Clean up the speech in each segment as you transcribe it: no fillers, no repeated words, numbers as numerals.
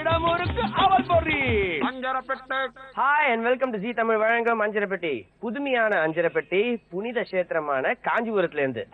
இடமுறுக்கு அவல் பொறி அஞ்சரப்பெட்டி. Hi and welcome to Zee Tamil வழங்கும் அஞ்சரப்பெட்டி. புதுமையான அஞ்சரப்பெட்டி புனித கஷேத்திரமான காஞ்சிபுரத்துல இருந்து.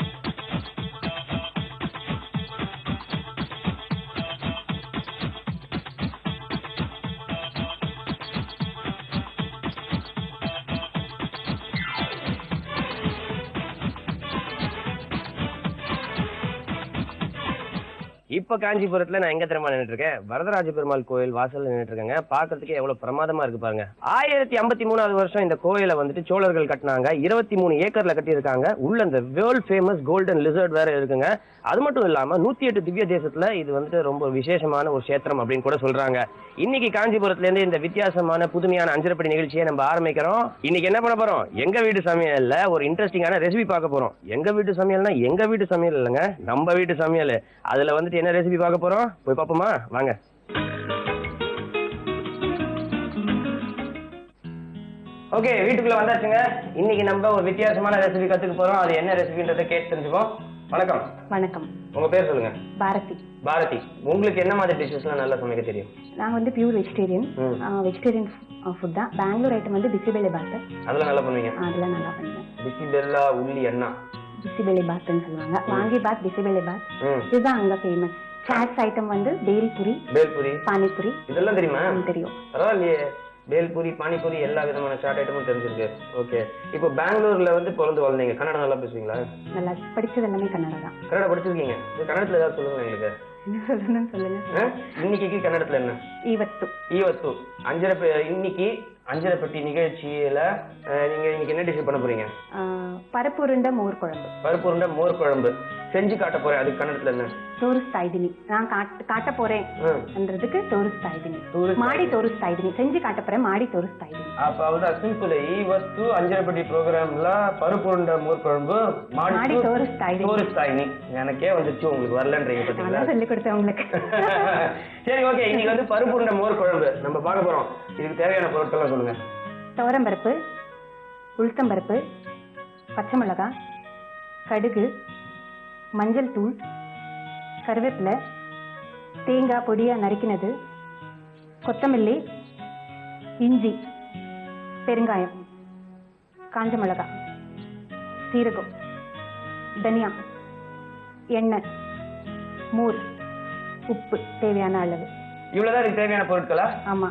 இப்ப காஞ்சிபுரத்துல நான் எங்க தெரியுமா நின்றுட்டு இருக்கேன்? வரதராஜ பெருமாள் கோயில் வாசல்ல நின்றுட்டு இருக்கேங்க. பாக்குறதுக்கு எவ்வளவு பிரமாதமா இருக்கு பாருங்க. 1053வது வருஷம் இந்த கோயிலை வந்துட்டு சோழர்கள் கட்டினாங்க. 23 ஏக்கர்ல கட்டியிருக்காங்க. உள்ள இந்த வேர்ல்ட் ஃபேமஸ் கோல்டன் லிசர்ட் வேற இருக்குங்க. அது மட்டும் இல்லாம 108 திவ்ய தேசத்துல இது வந்துட்டு ரொம்ப விசேஷமான ஒரு கஷேத்திரம் அப்படின்னு கூட சொல்றாங்க. இன்னைக்கு காஞ்சிபுரத்துல இருந்து இந்த வித்தியாசமான புதுமையான அஞ்சரப்படி நிகழ்ச்சியை நம்ம ஆரம்பிக்கிறோம். இன்னைக்கு என்ன பண்ண போறோம்? எங்க வீட்டு சமையல்ல ஒரு இன்ட்ரெஸ்டிங்கான ரெசிபி பார்க்க போறோம். எங்க வீட்டு சமையல்னா எங்க வீட்டு சமையல் இல்லைங்க, நம்ம வீட்டு சமையல். அதுல வந்துட்டு என்ன ரெசிபி பார்க்க போறோம்? போய் பாப்போமா? வாங்க. ஓகே, வீட்டுக்குள்ள வந்தாச்சுங்க. இன்னைக்கு நம்ம ஒரு வித்தியாசமான ரெசிபி கத்துக்க போறோம். அது என்ன ரெசிபின்றதை கேட்டு தெரிஞ்சுப்போம். வணக்கம். வணக்கம். உங்க பேர் சொல்லுங்க. பாரதி. பாரதி, உங்களுக்கு என்ன மாதிரி டிஷ்ஷஸ்லாம் நல்லா சமைக்க தெரியும்? நாங்க வந்து பியூர் வெஜிடேரியன் ஃபுட் தான். பெங்களூர் ஐட்டம் வந்து பிசிபெல்லி பாத். அதெல்லாம் நல்லா பண்ணுவீங்க? அதெல்லாம் நல்லா பண்ணுவேன். பிசிபெல்லா உள்ளி அண்ணா பிசிபெல்லி பாத்னு சொல்லுவாங்க. வாங்கி பாத், பிசிபெல்லி பாத், இதுதான் அங்க ஃபேமஸ். சாட்ஸ் ஐட்டம் வந்து பேல்பூரி, பானிபூரி. இதெல்லாம் தெரியுமா? தெரியும். பரவாயில்லையே, பேல்பூரி, பானிபூரி எல்லா விதமான சாட் ஐட்டமும் தெரிஞ்சிருக்கு. ஓகே, இப்போ பெங்களூர்ல வந்து பிறந்து வளர்ந்தீங்க. கன்னடம் நல்லா பேசுவீங்களா? நல்லா படிச்சது எல்லாமே கன்னடம் தான். கன்னடம் படிச்சிருக்கீங்க. கன்னடத்துல ஏதாவது சொல்லுங்க எங்களுக்கு. என்ன சொல்லணும்னு சொல்லுங்க. இன்னைக்கு கன்னடத்துல என்ன? ஈவத்து இன்னைக்கு அஞ்சரப்பட்டி நிகழ்ச்சியில நீங்க இன்னைக்கு என்ன டிஷ் பண்ண போறீங்க? பருப்பு உருண்டை மோர் குழம்பு செஞ்சு காட்ட போறேன். அதுக்கு கன்னடத்துல என்ன? தோருஸ்தாய்தினி. நான் காட்ட போறேன்றதுக்கு தோருஸ்தாய்தினி, மாடி தோருஸ்தாய்தினி. செஞ்சு காட்ட போறேன், மாடி தோருஸ்தாய்தினி. அப்ப அதுதான் சிம்பிள். ஈவத்து அஞ்சரப்பட்டி ப்ரோக்ராம்ல பருப்பு உருண்டை மோர் குழம்பு, மாடி தோருஸ்தாய்தினி. எனக்கே வந்துச்சு, உங்களுக்கு வரலன்றீங்க பாத்தீங்களா? சொல்லி கொடுத்தேன் உங்களுக்கு. சரி, ஓகே. இன்னைக்கு வந்து பருப்பு உருண்டை மோர் குழம்பு நம்ம பார்க்க போறோம். இதுக்கு தேவையான பொருட்கள் சொல்லுங்க. துவரம்பருப்பு, உளுத்தம்பருப்பு, பச்சை மிளகாய், கடுகு, மஞ்சள் தூள், கருவேப்பிலை, தேங்காய் பொடியா நறுக்கினது, கொத்தமல்லி, இஞ்சி, பெருங்காயம், காஞ்ச மிளகாய், சீரகம், தனியா, எண்ணெய், மோர், உப்பு தேவையான அளவு. இவ்வளவுதான் இதுக்கு தேவையான பொருட்களா? ஆமா,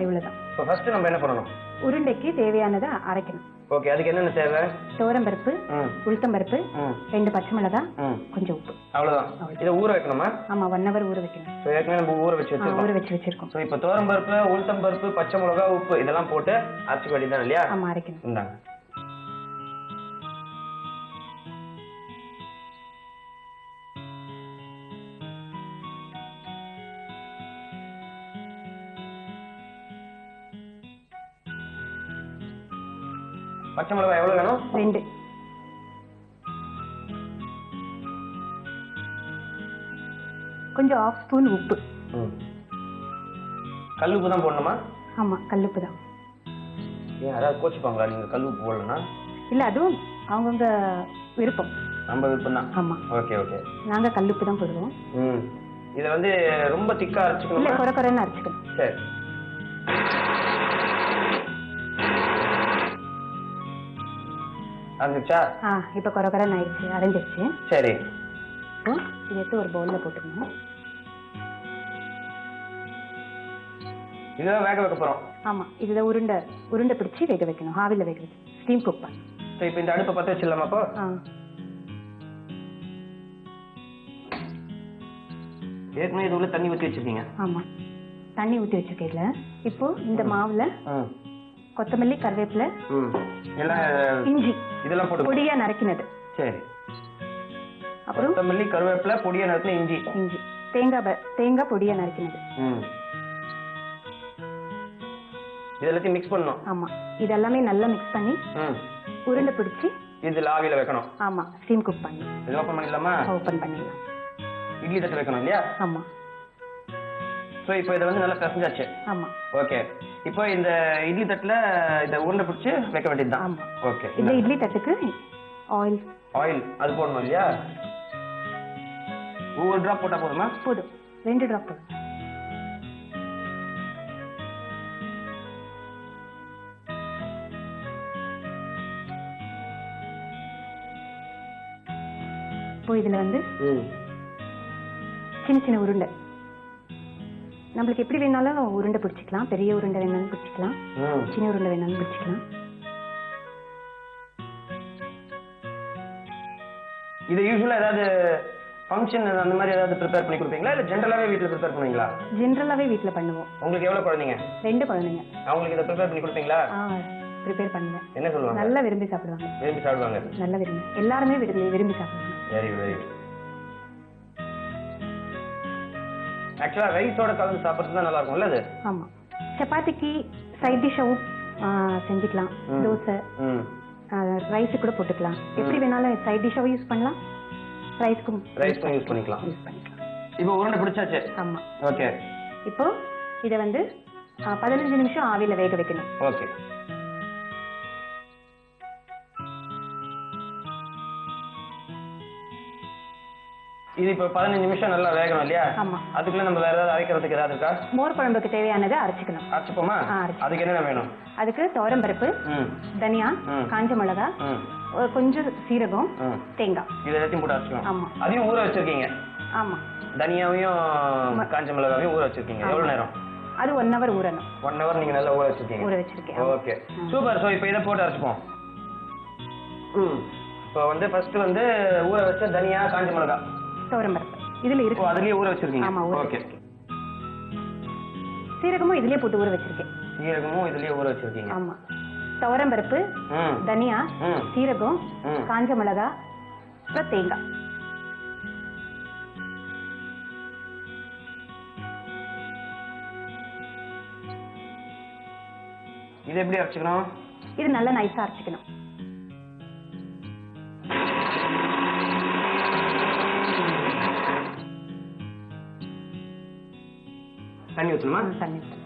இவ்வளவுதான். இப்போ ஃபர்ஸ்ட் நம்ம என்ன பண்ணணும்? உருண்டைக்கு தேவையானதை அரைக்கணும். ஓகே, அதுக்கு என்னென்ன தேவை? துவரம்பருப்பு, உளுத்தம்பருப்பு, 2 பச்சை மிளகாய், கொஞ்சம் உப்பு. அவ்வளவுதான். இதை ஊற வைக்கணுமா? ஆமா, 1 hour ஊற வைக்கணும். ஏற்கனவே நம்ம ஊற வச்சு வச்சிருக்கோம். இப்போ துவரம்பருப்பு, உளுத்தம்பருப்பு, பச்சை மிளகாய், உப்பு இதெல்லாம் போட்டு அரைச்சு வேண்டியதான் இல்லையா? ஆமா, அரைக்கணும். இந்தாங்க. பச்சை மிளகாய் எவ்வளவு வேணும்? 2. கொஞ்சம் 1/2 ஸ்பூன் உப்பு. கல்லுப்பு தான் போடணுமா? ஆமா, கல்லுப்பு தான். ஏன் அதாவது கோச்சிப்பாங்களா நீங்க கல்லுப்பு போடலன்னா? இல்ல, அதுவும் அவங்கவுங்க விருப்பம். நம்ம விருப்பம் தான். ஆமா. Okay okay. நாங்க கல்லுப்பு தான் போடுவோம். இதை வந்து ரொம்ப திக்கா அரைச்சுக்கணும்? இல்ல, குறை அரைச்சுக்கணும். சரி. அரைஞ்சிச்சா? இப்ப குறை ஆயிடுச்சு, அரைஞ்சிருச்சு. சரி, இதை எடுத்து ஒரு பவுல்ல போட்டுக்கணும். இதெல்லாம் வேக வைக்க போறோம். ஆமா, இதுல உருண்டை பிடிச்சி வேக வைக்கணும். ஆவில வேக வைக்கணும், ஸ்டீம் குக் பண்ணணும். சரி, இப்போ இந்த அடுப்பை பத்த வச்சிடலாமா? அப்போ ஏற்கனவே இது உள்ள தண்ணி ஊற்றி வச்சிருக்கீங்க? ஆமா, தண்ணி ஊற்றி வச்சிருக்கீங்களா? இப்போ இந்த மாவுல கொத்தமல்லி, கருவேப்பிலை, இஞ்சி இதெல்லாம் போட்டு பொடியா நறுக்கினது. சரி. அப்புறம் கொத்தமல்லி, கருவேப்பிலை, பொடியா நறுக்கின இஞ்சி, தேங்காய் பொடியா நறுக்கினது. இதெல்லாம் மிக்ஸ் பண்ணனும். ஆமா, இதெல்லாம் நல்லா மிக்ஸ் பண்ணி உருண்டை பிடிச்சி இதுல ஆவியில வைக்கணும். ஆமா, ஸ்டீம் குக் பண்ணி. இது ஓபன் பண்ணிடலாமா? ஓபன் பண்ணிடலாம். இட்லி தட்டு வைக்கணும் இல்லையா? ஆமா. சோ இப்போ இத வந்து நல்லா பிசைஞ்சாச்சு. ஆமா. ஓகே, இப்போ இந்த இட்லி தட்டுல இத உருண்டை பிடிச்சி வைக்க வேண்டியதுதான். ஆமா. ஓகே, இந்த இட்லி தட்டுக்கு ஆயில் அது போடணும் இல்லையா? ஒரு டிராப் போட்டா போதுமா? போதும், 2 டிராப் போதும். இப்போ இதுல வந்து சின்ன சின்ன உருண்டை நம்மளுக்கு எப்படி வேணாலும் உருண்டை பிடிச்சிக்கலாம். பெரிய உருண்டை வேணாலும் பிடிச்சிக்கலாம், சின்ன உருண்டை வேணாலும் பிடிச்சிக்கலாம். இது யூசுவலா ஏதாவது ஃபங்க்ஷன் அந்த மாதிரி ஏதாவது ப்ரிப்பேர் பண்ணி கொடுப்பீங்களா இல்ல ஜெனரலாவே வீட்ல ப்ரிப்பேர் பண்ணுவீங்களா? ஜெனரலாவே வீட்ல பண்ணுவோம். உங்களுக்கு எவ்வளவு குழந்தைங்க? 2 குழந்தைங்க. அவங்களுக்கு இத ப்ரிப்பேர் பண்ணி கொடுப்பீங்களா? ப்ரிப்பேர் பண்ணுவேன். என்ன சொல்லுவாங்க? நல்லா விரும்பி சாப்பிடுவாங்க. விரும்பி சாப்பிடுவாங்க. நல்லா விரும்பி, எல்லாரும் விரும்பி சாப்பிடுவாங்க. Very very. ஆக்சுவலா ரைஸோட கலந்து சாப்பிடுறது தான் நல்லா இருக்கும்ல அது? ஆமா. சப்பாத்திக்கு சைட் டிஷ்ஷாவும் செஞ்சுக்கலாம். தோசை ரைஸ் கூட போட்டுக்கலாம். எப்படி வேணாலும் சைட் டிஷ்ஷாவும் யூஸ் பண்ணலாம், ரைஸ்க்கும் யூஸ் பண்ணிக்கலாம். இப்போ உருண்டை பிடிச்சாச்சு. ஆமா. ஓகே. இப்போ இத வந்து 15 நிமிஷம் ஆவியில வேக வைக்கணும். ஓகே. இது இப்போ 15 நிமிஷம் நல்லா வேகணும் இல்லையா? ஆமா. அதுக்குள்ள நம்ம வேற ஏதாவது அரைக்கிறதுக்கு ஏதாவது இருக்கா? மோர் குழம்புக்கு தேவையானதை அரைச்சுக்கணும். அரைச்சுப்போமா? அதுக்கு என்னென்ன வேணும்? அதுக்கு துவரம் பருப்பு, தனியா, காஞ்ச மிளகா, கொஞ்சம் சீரகம், தேங்காய், இது எல்லாத்தையும் போட்டு அரைச்சுக்கணும். ஆமா. அதையும் ஊற வச்சிருக்கீங்க? ஆமா. தனியாவையும் காஞ்ச மிளகாவையும் ஊற வச்சிருக்கீங்க. எவ்வளவு நேரம்? அது 1 hour ஊறணும். 1 hour நீங்க நல்லா ஊற வச்சிருக்கீங்க? ஊற வச்சிருக்கேன். Okay super. சோ இப்போ இத போட்டு அரைச்சுப்போம். இப்போ வந்து ஃபர்ஸ்ட் வந்து ஊற வச்ச தனியா, காஞ்ச மிளகா, துவரம் பருப்பு இதுல இருக்கு. அதுலயே ஊற வச்சிருக்கீங்க? ஆமா. ஓகே. சீரகமும் இதுலயே போட்டு ஊற வச்சிருக்கேன். சீரகமும் இதுலயே ஊற வச்சிருக்கீங்க? ஆமா. துவரம் பருப்பு, தனியா, சீரகம், காஞ்ச மிளகா, அப்புறம் தேங்காய். இது எப்படி அரைச்சுக்கணும்? இது நல்லா நைஸா அரைச்சுக்கணும். தண்ணி ஊற்றணுமா? தண்ணி ஊற்றணும்.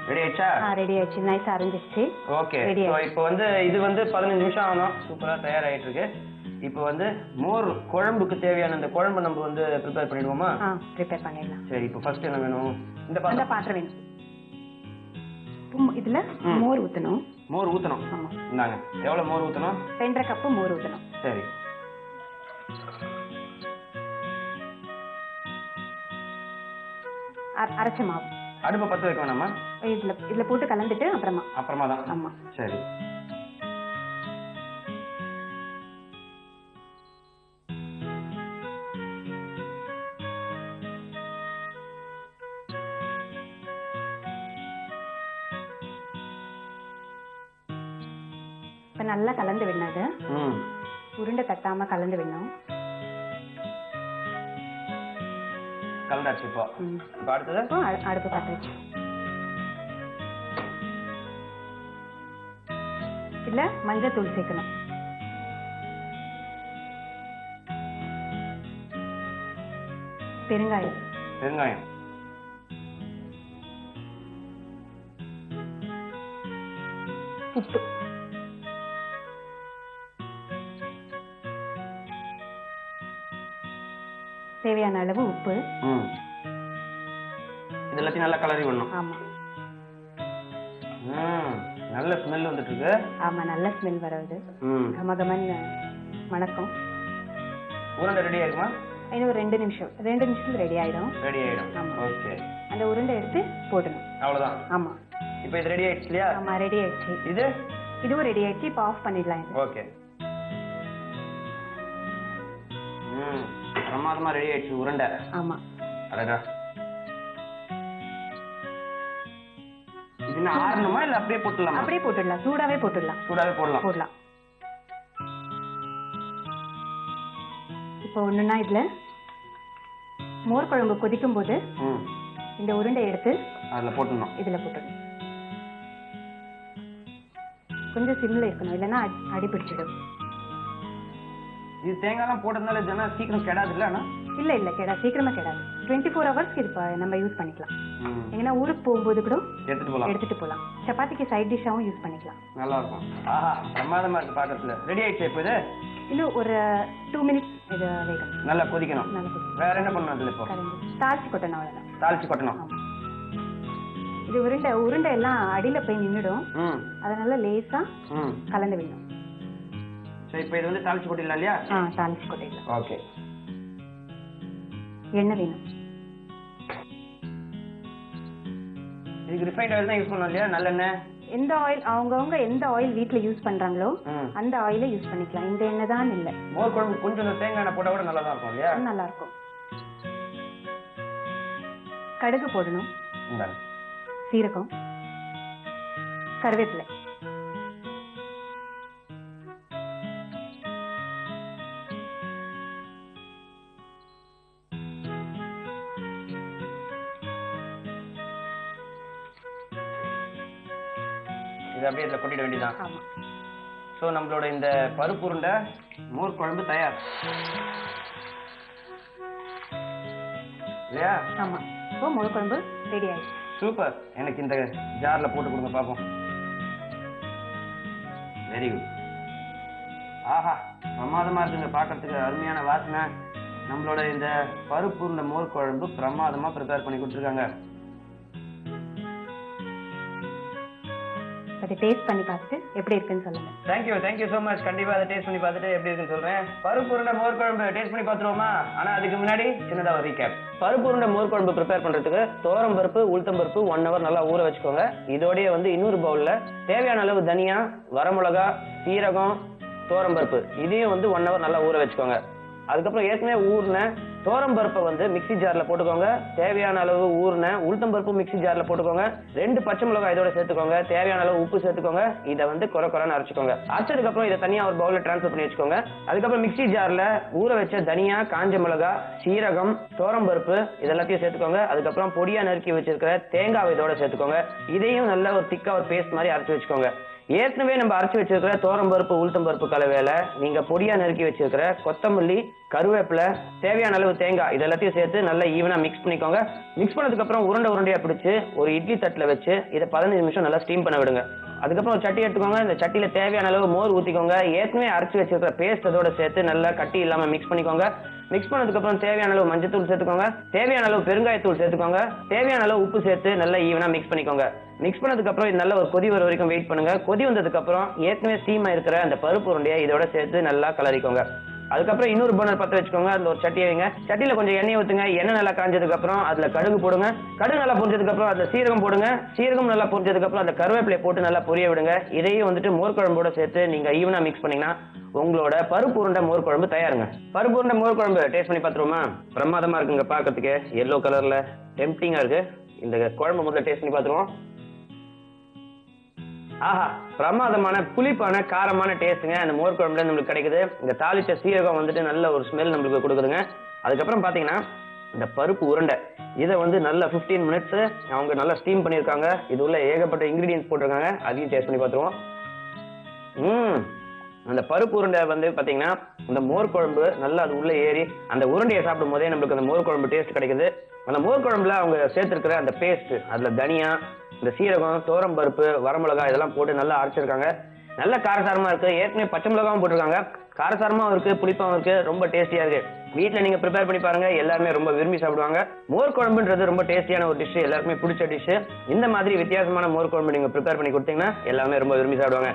ரெடி ஆயிடுச்சா? ரெடி ஆயிடுச்சு. நைஸா அரைஞ்சிருச்சு. ஓகே. இப்போ வந்து இது வந்து 15 நிமிஷம் ஆகணும். சூப்பரா தயாராயிட்டு இருக்கு. இப்போ வந்து மோர் குழம்புக்கு தேவையான அந்த குழம்பு நம்ம வந்து ப்ரிப்பேர் பண்ணிடுவோமா? ப்ரிப்பேர் பண்ணிடலாம். சரி. இப்போ ஃபர்ஸ்ட் என்ன வேணும்? இந்த பாத்திரம் வேணும். இதுல மோர் ஊத்தணும். மோர் ஊத்தணும்? ஆமா. இந்தாங்க. எவ்வளவு மோர் ஊத்தணும்? 2.5 கப் மோர் ஊத்தணும். சரி. அரைச்ச மாவு. அடுப்பை பத்த வைக்க வேணாமா? இதுல போட்டு கலந்துட்டு அப்புறமா தான். ஆமா. சரி. இப்ப நல்லா கலந்து விடணும். அது உருண்டை தட்டாம கலந்து விடணும். கலந்தாச்சு. இப்போ அடுத்தது அடுப்பு பத்த வச்சு இல்ல மஞ்சள் தூள் சேர்க்கணும். பெருங்காயம் உப்பு தேவையான அளவு உப்பு. இது எல்லாத்தையும் நல்லா கலரி விடணும். ஆமா. நல்ல ஸ்மெல் வந்துட்டு இருக்கு. ஆமா, நல்ல ஸ்மெல் வருது. கமகமன் மணக்கும். உருண்டை ரெடி ஆயிருமா? இன்னும் ஒரு 2 நிமிஷத்துல ரெடி ஆயிடும். ஆமா. ஓகே. அந்த உருண்டை எடுத்து போடணும். அவ்வளவுதான். ஆமா. இப்போ இது ரெடி ஆயிடுச்சு இல்லையா? ஆமா, ரெடி ஆயிடுச்சு. இதுவும் ரெடி ஆயிடுச்சு. இப்போ ஆஃப் பண்ணிடலாம். ஓகே. பிரமாதமா ரெடி ஆயிடுச்சு உருண்டை. ஆமா. அடடா. இது என்ன ஆறணுமா இல்ல அப்படியே போட்டுடலாமா? அப்படியே போட்டுடலாம். சூடாவே போடலாம். இப்போ ஒண்ணுன்னா இதுல மோர் குழம்பு கொதிக்கும் போது இந்த உருண்டை எடுத்து இதுல போட்டுடணும். கொஞ்சம் சிம்ல இருக்கணும், இல்லைன்னா அடி பிடிச்சிடும். இது தேங்காய்லாம் போட்டதுனால ஜனா சீக்கிரம் கெடாது இல்ல? இல்ல கெடாது, சீக்கிரமா கெடாது. 24 hours இது நம்ம யூஸ் பண்ணிக்கலாம். எங்கன்னா ஊருக்கு போகும்போது கூட எடுத்துட்டு போலாம். சப்பாத்திக்கு சைட் டிஷ்ஷாவும் யூஸ் பண்ணிக்கலாம். நல்லா இருக்கும். ஆஹா, பிரமாதமா இருக்கு பாக்கிறதுல. ரெடி ஆயிடுச்சு. இப்போ இது இன்னும் ஒரு 2 minutes இது வேகணும். நல்லா கொதிக்கணும். வேற என்ன பண்ணணும் அதுல? இப்போ தாளிச்சு கொட்டணும். அவ்வளவுதான். தாளிச்சு கொட்டணும். இது உருண்டை உருண்டை எல்லாம் அடியில போய் நின்னுடும். அதனால லேசா கலந்து வேணும். சோ இப்போ இது வந்து தாளிச்சு கொட்டிடலாம் இல்லையா? தாளிச்சு கொட்டிடலாம். ஓகே. எண்ணெய் வேணும். இதுக்கு ரிஃபைண்ட் ஆயில் தான் யூஸ் பண்ணணும் இல்லையா? நல்லெண்ணெய். எந்த ஆயில் அவங்கவுங்க எந்த ஆயில் வீட்ல யூஸ் பண்றாங்களோ அந்த ஆயிலை யூஸ் பண்ணிக்கலாம். இந்த எண்ணெய் தான் இல்ல. மோர் குழம்பு கொஞ்சம் தேங்காய் எண்ணெய் போட்டா கூட நல்லா தான் இருக்கும் இல்லையா? நல்லா இருக்கும். கடுகு போடணும். சீரகம், கருவேப்பிலை, இது அப்படியே இதுல கொட்டிட வேண்டியதான். சோ நம்மளோட இந்த பருப்பு உருண்டை மோர் குழம்பு தயார் இல்லையா? ஆமா. இப்போ மோர் குழம்பு ரெடி ஆயிடுச்சு. சூப்பர். எனக்கு இந்த ஜார்ல போட்டு கொடுங்க பாப்போம். Very good. ஆஹா, பிரமாதமா இருக்குங்க, பாக்கிறதுக்கு அருமையான வாசனை. நம்மளோட இந்த பருப்பு உருண்டை மோர் குழம்பு பிரமாதமா ப்ரிப்பேர் பண்ணி கொடுத்துருக்காங்க. அதை டேஸ்ட் பண்ணி பார்த்துட்டு எப்படி இருக்குன்னு சொல்லுங்க. Thank you so much. கண்டிப்பா அதை டேஸ்ட் பண்ணி பார்த்துட்டு எப்படி இருக்குன்னு சொல்றேன். பருப்பு உருண்டை மோர் குழம்பு டேஸ்ட் பண்ணி பார்த்துருவோமா? ஆனா அதுக்கு முன்னாடி சின்னதா ஒரு ரீகேப். பருப்பு உருண்டை மோர் குழம்பு ப்ரிப்பேர் பண்றதுக்கு துவரம் பருப்பு, உளுத்தம் பருப்பு 1 hour நல்லா ஊற வச்சுக்கோங்க. இதோடய வந்து இன்னொரு பவுல்ல தேவையான அளவு தனியா, வரமிளகா, சீரகம், துவரம் பருப்பு இதையும் வந்து 1 hour நல்லா ஊற வச்சுக்கோங்க. அதுக்கப்புறம் ஏற்கனவே ஊர்ன துவரம் பருப்பை வந்து மிக்ஸி ஜார்ல போட்டுக்கோங்க. தேவையான அளவு ஊர்ன உளுத்தம் பருப்பு மிக்ஸி ஜார்ல போட்டுக்கோங்க. 2 பச்சை மிளகாய் இதோட சேர்த்துக்கோங்க. தேவையான அளவு உப்பு சேர்த்துக்கோங்க. இதை வந்து குறைன்னு அரைச்சுக்கோங்க. அரைச்சதுக்கு அப்புறம் இதை தனியா ஒரு பவுல்ல டிரான்ஸ்ஃபர் பண்ணி வச்சுக்கோங்க. அதுக்கப்புறம் மிக்ஸி ஜார்ல ஊற வச்ச தனியா, காஞ்ச மிளகாய், சீரகம், துவரம் பருப்பு இதெல்லாத்தையும் சேர்த்துக்கோங்க. அதுக்கப்புறம் பொடியா நறுக்கி வச்சிருக்கிற தேங்காய் இதோட சேர்த்துக்கோங்க. இதையும் நல்ல ஒரு திக்கா ஒரு பேஸ்ட் மாதிரி அரைச்சு வச்சுக்கோங்க. ஏற்கனவே நம்ம அரைச்சு வச்சிருக்கிற துவரம் பருப்பு, உளுத்தம் பருப்பு கலவையில நீங்க பொடியா நறுக்கி வச்சிருக்கிற கொத்தமல்லி, கருவேப்பிலை, தேவையான அளவு தேங்காய் இதெல்லாத்தையும் சேர்த்து நல்லா ஈவனா மிக்ஸ் பண்ணிக்கோங்க. மிக்ஸ் பண்ணதுக்கு அப்புறம் உருண்டையா பிடிச்சு ஒரு இட்லி தட்டுல வச்சு இதை 15 நிமிஷம் நல்லா ஸ்டீம் பண்ண விடுங்க. அதுக்கப்புறம் ஒரு சட்டி எடுத்துக்கோங்க. இந்த சட்டியில தேவையான அளவு மோர் ஊத்திக்கோங்க. ஏற்கனவே அரைச்சு வச்சிருக்கிற பேஸ்ட் அதோட சேர்த்து நல்லா கட்டி இல்லாம மிக்ஸ் பண்ணிக்கோங்க. மிக்ஸ் பண்ணதுக்கு அப்புறம் தேவையான அளவு மஞ்சத்தூள் சேர்த்துக்கோங்க. தேவையான அளவு பெருங்காயத்தூள் சேர்த்துக்கோங்க. தேவையான அளவு உப்பு சேர்த்து நல்லா ஈவனா மிக்ஸ் பண்ணிக்கோங்க. மிக்ஸ் பண்ணதுக்கு அப்புறம் இது நல்ல ஒரு கொதி வர வரைக்கும் வெயிட் பண்ணுங்க. கொதி வந்ததுக்கு அப்புறம் ஏற்கனவே ஸ்டீம் இருக்கிற அந்த பருப்பு உருண்டையை இதோட சேர்த்து நல்லா கலரிக்கோங்க. அதுக்கப்புறம் இன்னொரு பர்னர் பற்ற வச்சுக்கோங்க. அதுல ஒரு சட்டி வைங்க. சட்டியில கொஞ்சம் எண்ணெய் ஊத்துங்க. எண்ணெய் நல்லா காஞ்சதுக்கு அப்புறம் அதுல கடுகு போடுங்க. கடுகு நல்லா பொரிஞ்சதுக்கு அப்புறம் அதுல சீரகம் போடுங்க. சீரகம் நல்லா பொரிஞ்சதுக்கு அப்புறம் அந்த கருவேப்பிலை போட்டு நல்லா பொரிய விடுங்க. இதையும் வந்துட்டு மோர் குழம்போட சேர்த்து நீங்க ஈவனா மிக்ஸ் பண்ணீங்கன்னா உங்களோட பருப்பு உருண்டை மோர் குழம்பு தயாருங்க. பருப்பு உருண்டை மோர் குழம்பு டேஸ்ட் பண்ணி பார்த்துருவோமா? பிரமாதமா இருக்குங்க, பாக்கிறதுக்கு எல்லோ கலர்ல டெம்ப்டிங்கா இருக்கு. இந்த குழம்பு முதல்ல டேஸ்ட் பண்ணி பார்த்துருவோம். ஆஹா, பிரமாதமான புளிப்பான காரமான டேஸ்ட்டுங்க அந்த மோர் குழம்புல நம்மளுக்கு கிடைக்குது. இந்த தாளிச்ச சீரகம் வந்துட்டு நல்ல ஒரு ஸ்மெல் நம்மளுக்கு கொடுக்குதுங்க. அதுக்கப்புறம் பாத்தீங்கன்னா இந்த பருப்பு உருண்டை இதை வந்து நல்ல 15 மினிட்ஸ் அவங்க நல்லா ஸ்டீம் பண்ணியிருக்காங்க. இது உள்ள ஏகப்பட்ட இன்கிரீடியன்ஸ் போட்டிருக்காங்க. அதையும் டேஸ்ட் பண்ணி பார்த்துருவோம். அந்த பருப்பு உருண்டை வந்து பாத்தீங்கன்னா இந்த மோர் குழம்பு நல்லா அது உள்ள ஏறி அந்த உருண்டையை சாப்பிடும் போதே நம்மளுக்கு அந்த மோர் குழம்பு டேஸ்ட் கிடைக்குது. அந்த மோர் குழம்புல அவங்க சேர்த்திருக்கிற அந்த பேஸ்ட், அதுல தனியா, இந்த சீரகம், துவரம் பருப்பு, வரமிளகாய் இதெல்லாம் போட்டு நல்லா அரைச்சிருக்காங்க. நல்ல காரசாரமா இருக்கு. ஏற்கனவே பச்சை மிளகாவும் போட்டிருக்காங்க. காரசாரமாவும் இருக்கு, புளிப்பாவும் இருக்கு, ரொம்ப டேஸ்டியா இருக்கு. வீட்டுல நீங்க ப்ரிப்பேர் பண்ணி பாருங்க, எல்லாருமே ரொம்ப விரும்பி சாப்பிடுவாங்க. மோர் குழம்புன்றது ரொம்ப டேஸ்டியான ஒரு டிஷ், எல்லாருக்குமே பிடிச்ச டிஷ். இந்த மாதிரி வித்தியாசமான மோர் குழம்பு நீங்க ப்ரிப்பேர் பண்ணி கொடுத்தீங்கன்னா எல்லாமே ரொம்ப விரும்பி சாப்பிடுவாங்க.